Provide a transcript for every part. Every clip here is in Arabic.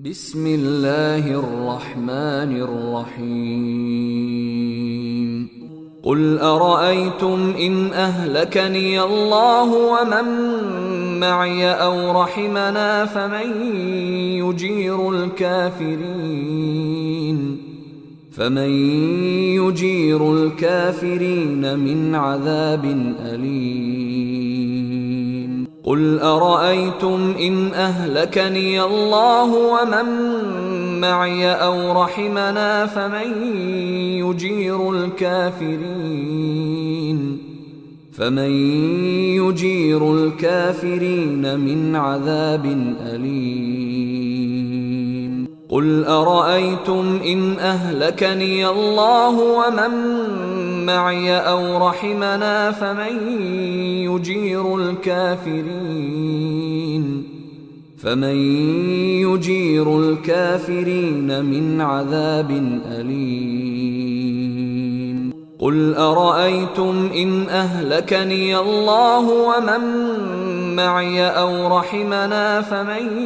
بسم الله الرحمن الرحيم قل أرأيتم إن أهلكني الله ومن معي أو رحمنا فمن يجير الكافرين من عذاب أليم قل أرأيتم إن أهلكني الله ومن معي أو رحمنا فمن يجير الكافرين من عذاب أليم قل أرأيتم إن أهلكني الله ومن معي أو رحمنا فمن يجير الكافرين من عذاب أليم قل أرأيتم إن أهلكني الله ومن معي أو رحمنا فمن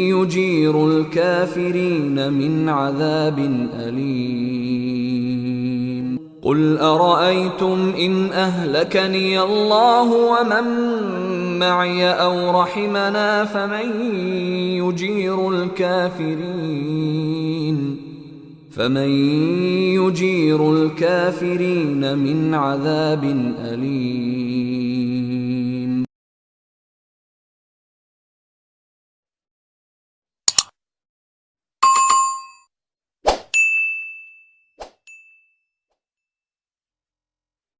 يجير الكافرين من عذاب أليم قل أرأيتم إن أهلكني الله ومن معي أو رحمنا فمن يجير الكافرين من عذاب أليم